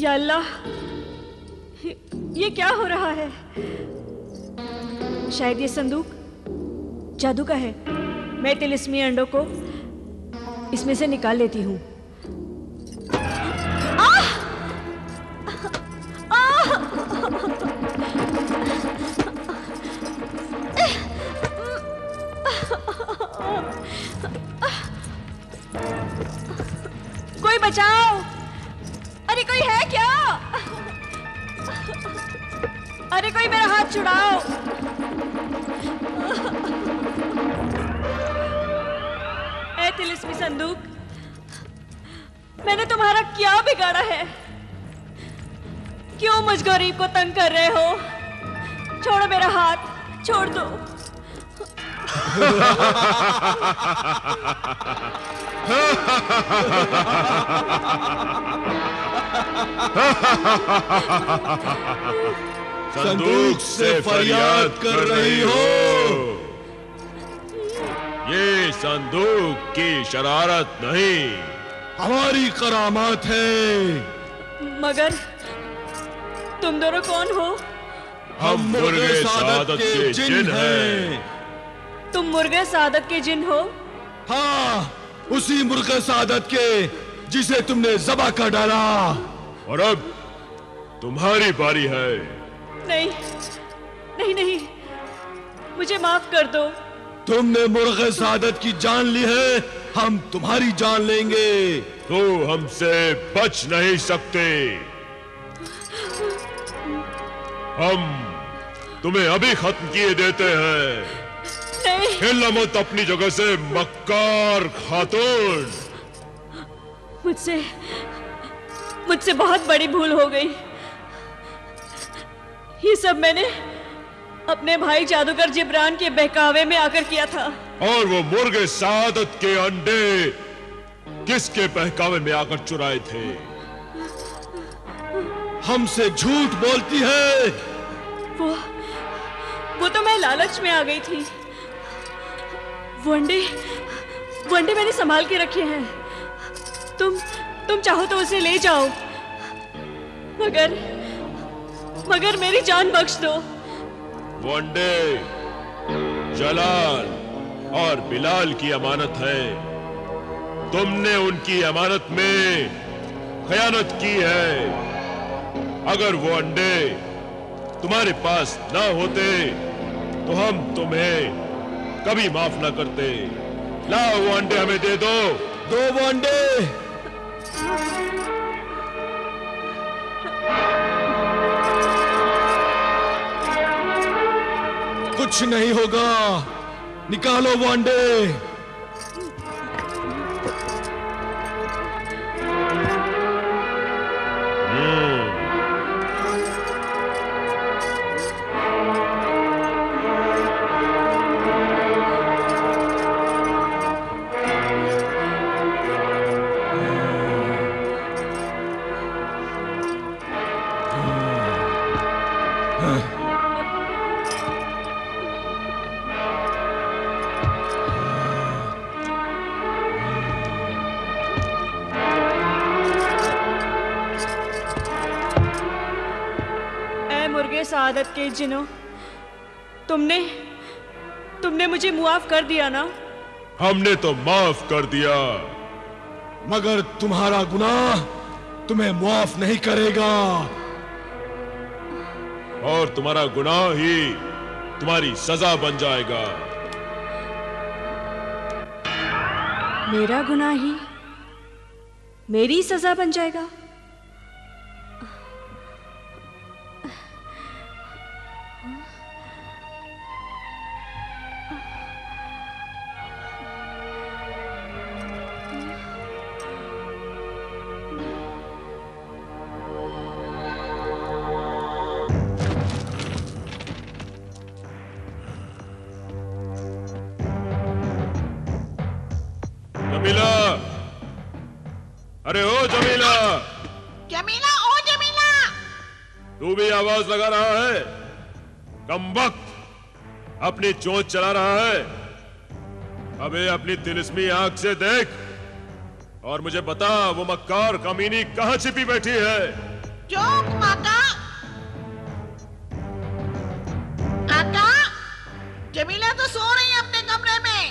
या अल्लाह, ये क्या हो रहा है? शायद ये संदूक जादू का है। मैं तिलिस्मी अंडों को इसमें से निकाल लेती हूँ। कोई बचाओ! अरे कोई है क्या? अरे कोई मेरा हाथ छुड़ाओ! ऐ तिलिस्मी संदूक, मैंने तुम्हारा क्या बिगाड़ा है? क्यों मुझ गरीब को तंग कर रहे हो? छोड़ो मेरा हाथ, छोड़ दो। संदूक से फरियाद कर रही हो? ये संदूक की शरारत नहीं, हमारी करामात है। मगर तुम दोनों कौन हो? हम मुर्गे सादत के जिन हैं। तुम मुर्गे सादत के जिन हो? हाँ, उसी मुर्गे सादत के जिसे तुमने ज़बा कर डाला। और अब तुम्हारी बारी है। नहीं, नहीं, नहीं, मुझे माफ कर दो। तुमने मुर्गे सादत की जान ली है, हम तुम्हारी जान लेंगे। तो हमसे बच नहीं सकते। हम तुम्हें अभी खत्म किए देते हैं। नहीं, हिलना मत अपनी जगह से, मक्कार खातून। मुझसे बहुत बड़ी भूल हो गई। ये सब मैंने अपने भाई जादूगर जिब्रान के बहकावे में आकर किया था। और वो मुर्गे सादत के अंडे किसके बहकावे में आकर चुराए थे? हमसे झूठ बोलती है। वो तो मैं लालच में आ गई थी। वो अंडे मैंने संभाल के रखे हैं। तुम चाहो तो उसे ले जाओ, मगर मेरी जान बख्श दो। वो अंडे जलाल और बिलाल की अमानत है। तुमने उनकी अमानत में खयानत की है। अगर वो अंडे तुम्हारे पास ना होते तो हम तुम्हें कभी माफ ना करते। लाओ वो अंडे हमें दे दो। दो वो अंडे। कुछ नहीं होगा, निकालो वो अंडे। सादत के जिनों, तुमने मुझे मुआफ कर दिया ना? हमने तो माफ कर दिया, मगर तुम्हारा गुनाह तुम्हें मुआफ नहीं करेगा। और तुम्हारा गुनाह ही तुम्हारी सजा बन जाएगा। मेरा गुनाह ही मेरी सजा बन जाएगा? जमीला, अरे ओ जमीला। जमीला, ओ जमीला। तू भी आवाज लगा रहा है? कमबख्त अपनी चोंच चला रहा है। अबे अपनी तिलिस्मी आंख से देख और मुझे बता वो मक्कार कमीनी कहां छिपी बैठी है। चुप आका। आका, जमीला तो सो रही है अपने कमरे में।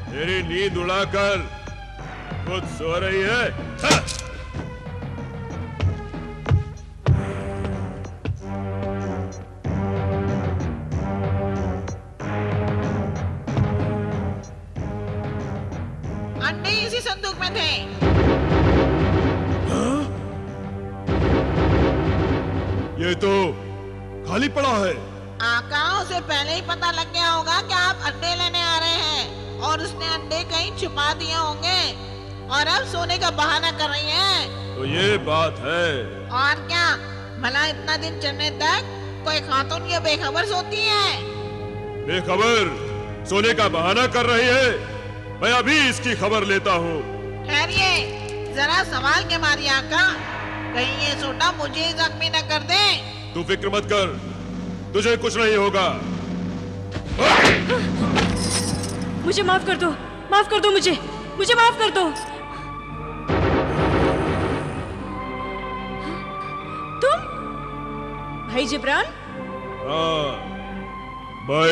तेरी नींद उड़ाकर खुद सो रही है। हाँ। अंडे इसी संदूक में थे। ये तो खाली पड़ा है। आका, उसे पहले ही पता लग गया होगा कि आप अंडे लेने आ रहे हैं और उसने अंडे कहीं छुपा दिए होंगे और अब सोने का बहाना कर रही है। तो ये बात है। और क्या, भला इतना दिन चलने तक कोई खातून ये बेखबर सोती है? बेखबर सोने का बहाना कर रही है। मैं अभी इसकी खबर लेता हूँ। ठहरिए, जरा संभाल के मारिए आका, कहीं ये सोटा मुझे ही जख्मी न कर दे। तू फिक्र मत कर, तुझे कुछ नहीं होगा। मुझे माफ कर दो, माफ कर दो मुझे माफ कर दो। तुम भाई जिब्रान? हाँ, मैं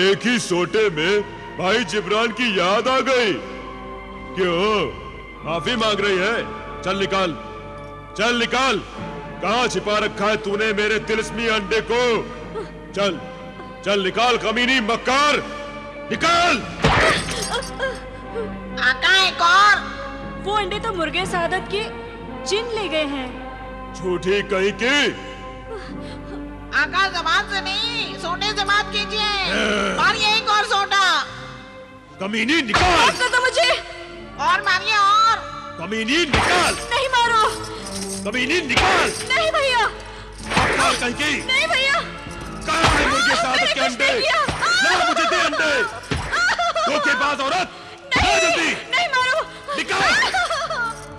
एक ही सोटे में भाई जिब्रान की याद आ गई। क्यों माफी मांग रही है? चल निकाल, चल निकाल। कहाँ छिपा रखा है तूने मेरे तिलिस्मी अंडे को? चल चल निकाल, कमीनी मक्कार, निकाल। आका, एक और। वो अंडे तो मुर्गे सादत के जिन ले गए हैं। झूठी कहीं की। आका, जबान से नहीं, सोने से बात कीजिए। मारिए एक और सोटा। कमीनी निकाल। माफ कर दो मुझे। और मारिए और। कमीनी निकाल। नहीं मारो। कमीनी निकाल। नहीं भैया। मक्कार कहीं की। नहीं भैया। कहाँ है मुर्गे सादत के अंडे? ला मुझे दे अंडे। धोखेबाज औरत, ला जल्दी। नहीं मारो। निकाल।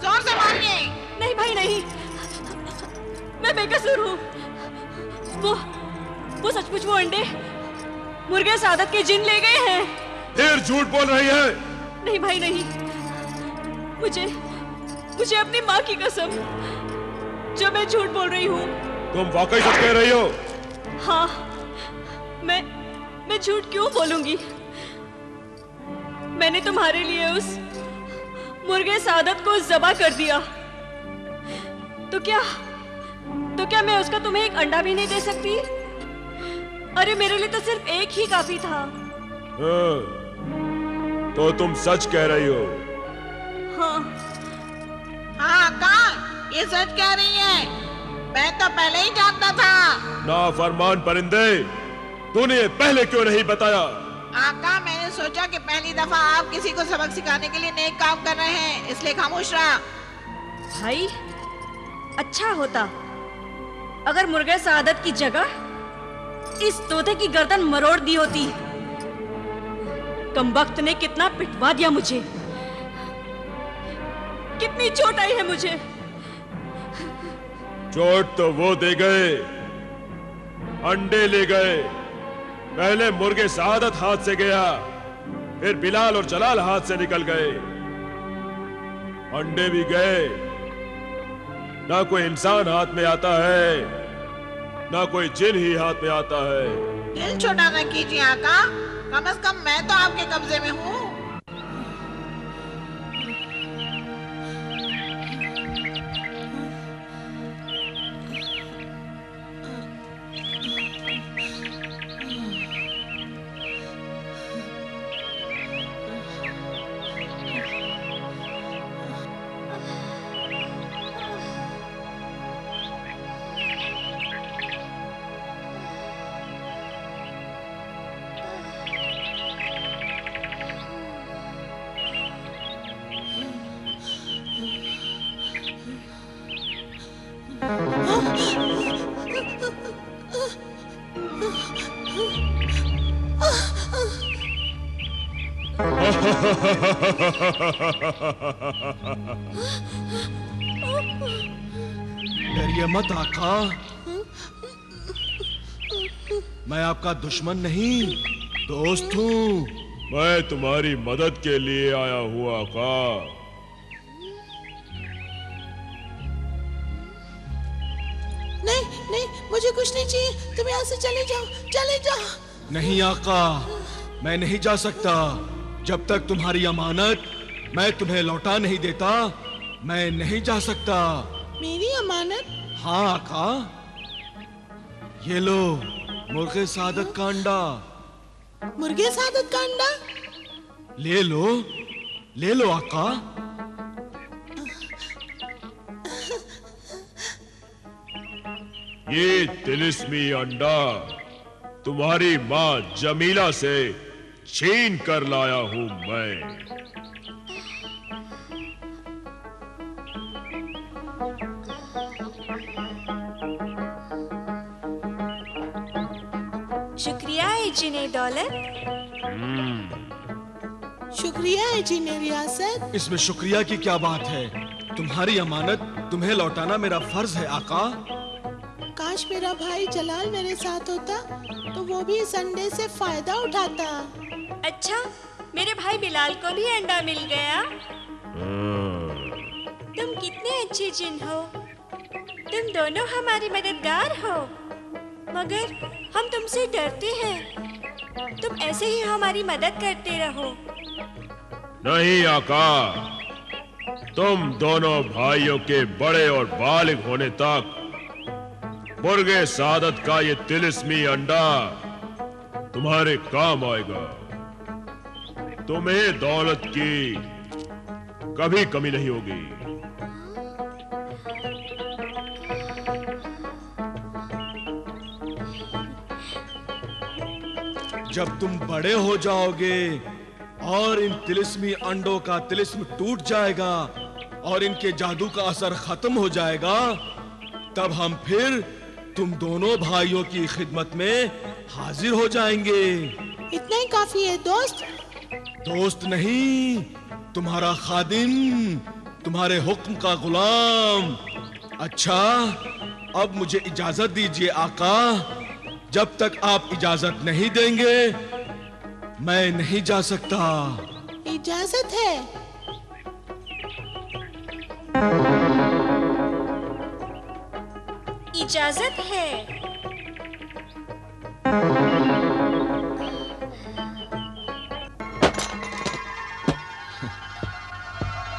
जोर से मारिए। नहीं भाई नहीं, मैं बेकसूर हूँ। वो सचमुच वो अंडे मुर्गे सादत के जिन ले गए हैं। फिर झूठ बोल रही है। नहीं भाई नहीं, मुझे अपनी माँ की कसम, जो मैं झूठ बोल रही हूँ। तुम वाकई सच कह रही हो? हाँ, मैं झूठ क्यों बोलूंगी? मैंने तुम्हारे लिए उस मुर्गे सादत को ज़बा कर दिया। तो क्या मैं उसका तुम्हें एक अंडा भी नहीं दे सकती? अरे मेरे लिए तो सिर्फ एक ही काफी था। हाँ, तो तुम सच कह रही हो? हाँ। हाँ आका, ये सच कह रही है। मैं तो पहले ही जानता था। नाफरमान परिंदे, तूने ये पहले क्यों नहीं बताया? आका, मैंने सोचा कि पहली दफा आप किसी को सबक सिखाने के लिए नेक काम कर रहे हैं, इसलिए खामोश रहा। भाई, अच्छा होता अगर मुर्गे सादत की जगह इस तोते की गर्दन मरोड़ दी होती। कमबख्त ने कितना पिटवा दिया मुझे, कितनी चोट आई है मुझे। चोट तो वो दे गए, अंडे ले गए। पहले मुर्गे सादत हाथ से गया, फिर बिलाल और जलाल हाथ से निकल गए। अंडे भी गए। ना कोई इंसान हाथ में आता है, ना कोई जिन ही हाथ में आता है। दिल छोटा न कीजिए आका, कम से कम मैं तो आपके कब्जे में हूँ। डरिए मत आका, मैं आपका दुश्मन नहीं, दोस्त हूँ। मैं तुम्हारी मदद के लिए आया हूँ आका। मुझे कुछ नहीं चाहिए, तुम यहाँ से चले जाओ, चले जाओ। नहीं आका, मैं नहीं जा सकता। जब तक तुम्हारी अमानत मैं तुम्हें लौटा नहीं देता, मैं नहीं जा सकता। मेरी अमानत? हाँ आका, ये लो मुर्गे सादत का अंडा। मुर्गे सादत का अंडा? ले लो, ले लो आका। ये तिलिस्मी अंडा तुम्हारी माँ जमीला से छीन कर लाया हूं मैं। शुक्रिया है जिने दौलत। शुक्रिया है जिने रियासत। इसमें शुक्रिया की क्या बात है? तुम्हारी अमानत तुम्हें लौटाना मेरा फर्ज है आका। काश मेरा भाई जलाल मेरे साथ होता तो वो भी इस अंडे से फायदा उठाता। अच्छा, मेरे भाई बिलाल को भी अंडा मिल गया। तुम कितने अच्छे जिन हो। तुम दोनों हमारे मददगार हो, मगर हम तुमसे डरते हैं। तुम ऐसे ही हमारी मदद करते रहो। नहीं आका, तुम दोनों भाइयों के बड़े और बालिग होने तक मुर्गे सादत का ये तिलिस्मी अंडा तुम्हारे काम आएगा। तुम्हें दौलत की कभी कमी नहीं होगी। जब तुम बड़े हो जाओगे और इन तिलिस्मी अंडों का तिलिस्म टूट जाएगा और इनके जादू का असर खत्म हो जाएगा, तब हम फिर तुम दोनों भाइयों की खिदमत में हाजिर हो जाएंगे। इतना ही काफी है दोस्त। दोस्त नहीं, तुम्हारा खादिम, तुम्हारे हुक्म का गुलाम। अच्छा, अब मुझे इजाजत दीजिए आका। जब तक आप इजाजत नहीं देंगे मैं नहीं जा सकता। इजाजत है? इजाजत है।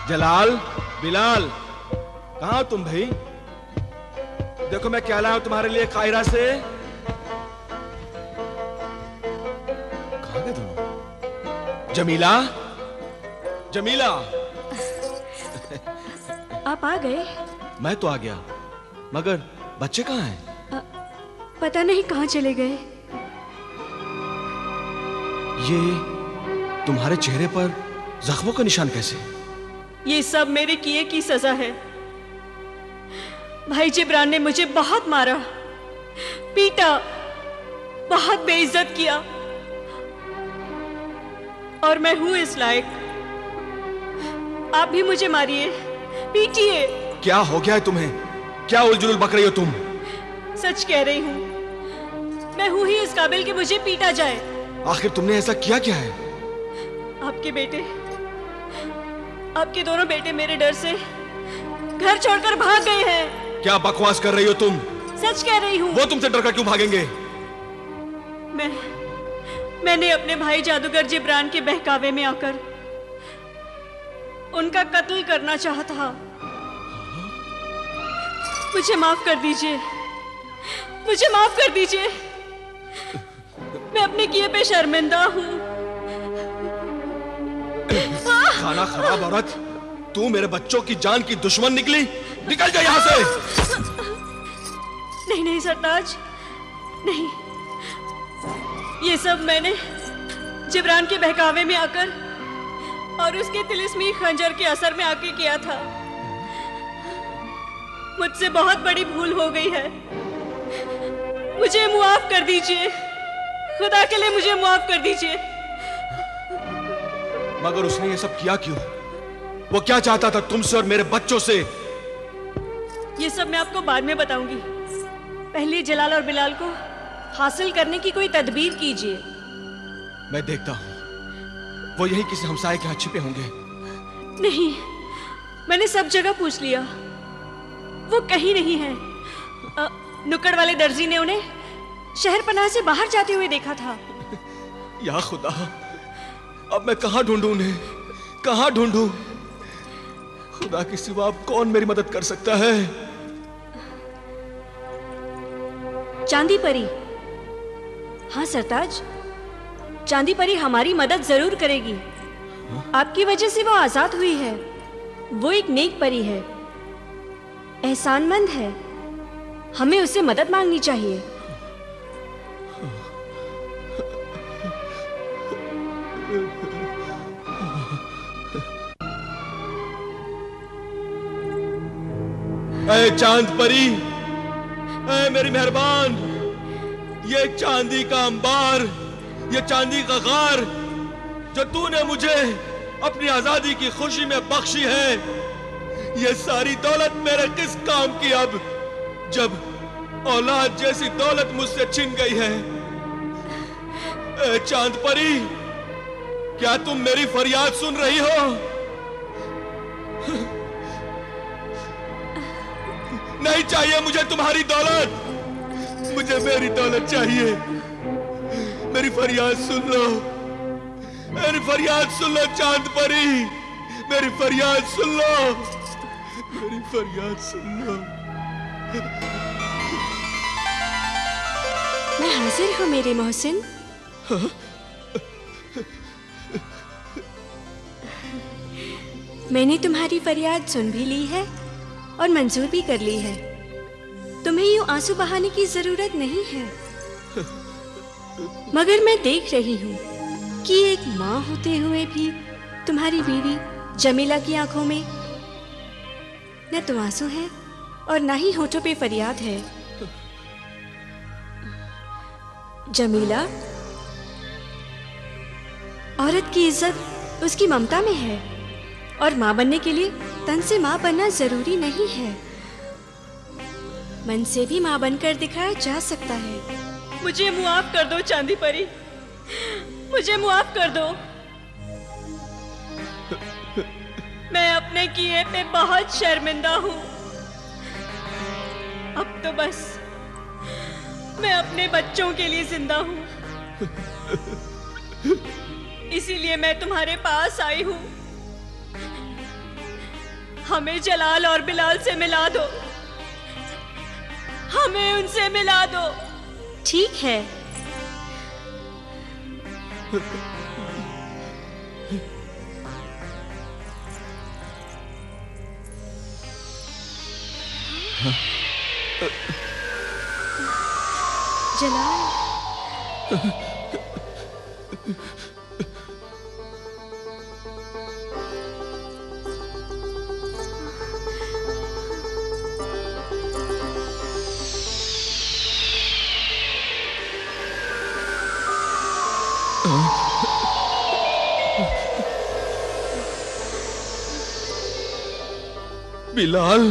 जलाल, बिलाल, कहाँ तुम भाई? देखो मैं क्या लाया हूं तुम्हारे लिए कायरा से। कहाँ गए तुम? जमीला, जमीला। आप आ गए? मैं तो आ गया, मगर बच्चे कहाँ हैं? पता नहीं कहाँ चले गए। ये तुम्हारे चेहरे पर जख्मों का निशान कैसे? ये सब मेरे किए की सजा है। भाई जिब्रान ने मुझे बहुत मारा, पीटा, बहुत बेइज्जत किया, और मैं हूं इस लायक। आप भी मुझे मारिए, पीटिए। क्या हो गया है तुम्हें? क्या उलझुल बक रही हो तुम? सच कह रही हूं, मैं हूं ही इस काबिल कि मुझे पीटा जाए। आखिर तुमने ऐसा किया क्या है? आपके बेटे, आपके दोनों बेटे मेरे डर से घर छोड़कर भाग गए हैं। क्या बकवास कर रही हो तुम? सच कह रही हूँ। वो तुमसे डरकर क्यों भागेंगे? मैंने अपने भाई जादूगर जिब्रान के बहकावे में आकर उनका कत्ल करना चाहा था। मुझे माफ कर दीजिए, मुझे माफ कर दीजिए। मैं अपने किए पे शर्मिंदा हूँ। खाना खराब औरत, तू मेरे बच्चों की जान की दुश्मन निकली। निकल जा यहाँ से। नहीं नहीं सरताज, नहीं। ये सब मैंने जिब्रान के बहकावे में आकर और उसके तिलिस्मी खंजर के असर में आके किया था। मुझसे बहुत बड़ी भूल हो गई है। मुझे मुआफ कर दीजिए, खुदा के लिए मुझे मुआफ कर दीजिए। मगर उसने ये सब किया क्यों? वो क्या चाहता था तुमसे और मेरे बच्चों से? ये सब मैं आपको बाद में बताऊंगी। पहले जलाल और बिलाल को हासिल करने की कोई तदबीर कीजिए। मैं देखता हूं, वो यही किसी हमसाये के यहाँ छिपे होंगे। नहीं, मैंने सब जगह पूछ लिया, वो कहीं नहीं है। नुक्कड़ वाले दर्जी ने उन्हें शहर पनाह से बाहर जाते हुए देखा था। या खुदा, अब मैं कहां ढूंढूं उन्हें, कहां ढूंढूं? खुदा के सिवा अब कौन मेरी मदद कर सकता है? चांदी परी। हाँ सरताज, चांदी परी हमारी मदद जरूर करेगी। आपकी वजह से वो आजाद हुई है। वो एक नेक परी है, एहसानमंद है। हमें उससे मदद मांगनी चाहिए। ऐ चांद परी, ऐ मेरी मेहरबान, ये चांदी का अंबार, ये चांदी का गार जो तूने मुझे अपनी आजादी की खुशी में बख्शी है, ये सारी दौलत मेरे किस काम की अब, जब औलाद जैसी दौलत मुझसे छिन गई है? ऐ चांद परी, क्या तुम मेरी फरियाद सुन रही हो? नहीं चाहिए मुझे तुम्हारी दौलत, मुझे मेरी दौलत चाहिए। मेरी फरियाद सुन लो, मेरी फरियाद सुन लो चांद परी, मेरी फरियाद सुन लो, मेरी फरियाद सुन लो। मैं हाजिर हूँ मेरे मोहसिन। मैंने तुम्हारी फरियाद सुन भी ली है और मंजूर भी कर ली है। तुम्हें यूं आंसू बहाने की जरूरत नहीं है। मगर मैं देख रही हूँ कि एक माँ होते हुए भी तुम्हारी बीवी जमीला की आंखों में न तो आंसू है और न ही होठों पे फरियाद है। जमीला, औरत की इज्जत उसकी ममता में है और माँ बनने के लिए तन से माँ बनना जरूरी नहीं है। मन से भी माँ बनकर दिखाया जा सकता है। मुझे मुआफ कर दो चांदी परी, मुझे मुआफ कर दो। मैं अपने किए पे बहुत शर्मिंदा हूँ। अब तो बस मैं अपने बच्चों के लिए जिंदा हूँ। इसीलिए मैं तुम्हारे पास आई हूँ। हमें जलाल और बिलाल से मिला दो, हमें उनसे मिला दो। ठीक है। जलाल, बिलाल,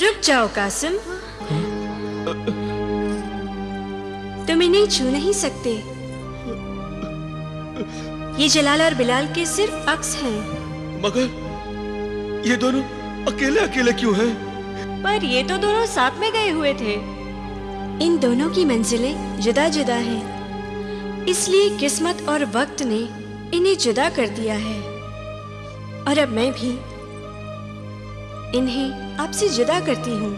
रुक जाओ कासिम, तुम इन्हें छू नहीं सकते। ये जलाल और बिलाल के सिर्फ अक्स हैं। मगर ये दोनों अकेले अकेले क्यों हैं? पर ये तो दोनों साथ में गए हुए थे। इन दोनों की मंजिलें जुदा जुदा हैं, इसलिए किस्मत और वक्त ने इन्हें जुदा कर दिया है। और अब मैं भी इन्हें आपसे जुदा करती हूँ।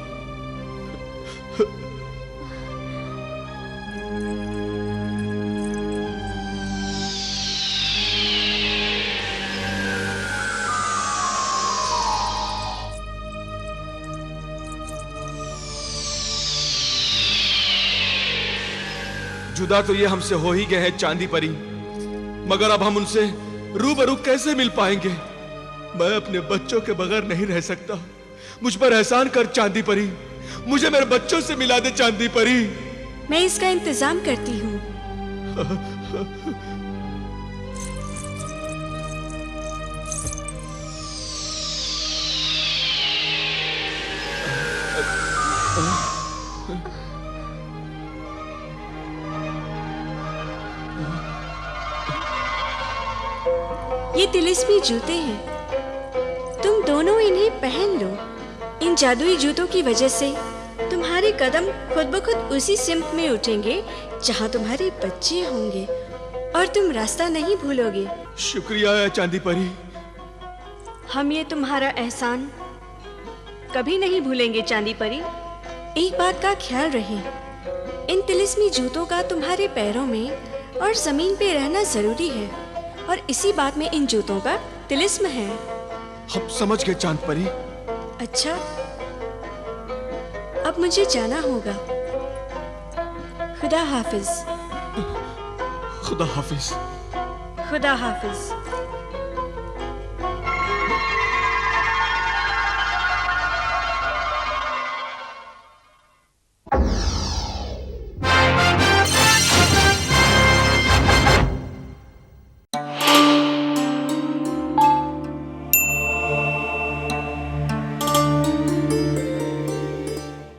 जुदा तो ये हमसे हो ही गए हैं चांदी परी, मगर अब हम उनसे रूबरू कैसे मिल पाएंगे? मैं अपने बच्चों के बगैर नहीं रह सकता। मुझ पर एहसान कर चांदी परी, मुझे मेरे बच्चों से मिला दे चांदी परी। मैं इसका इंतजाम करती हूँ। ये तिलिस्मी जूते हैं, तुम दोनों इन्हें पहन लो। इन जादुई जूतों की वजह से तुम्हारे तुम्हारे कदम खुद ब खुद उसी सिमत में उठेंगे जहाँ तुम्हारे बच्चे होंगे और तुम रास्ता नहीं भूलोगे। शुक्रिया है चांदी परी। हम ये तुम्हारा एहसान कभी नहीं भूलेंगे चांदी परी। एक बात का ख्याल रहे, इन तिलिस्मी जूतों का तुम्हारे पैरों में और जमीन पे रहना जरूरी है और इसी बात में इन जूतों का तिलिस्म है। हम समझ गए चांद परी। अच्छा, अब मुझे जाना होगा। खुदा हाफिज। खुदा हाफिज। खुदा हाफिज।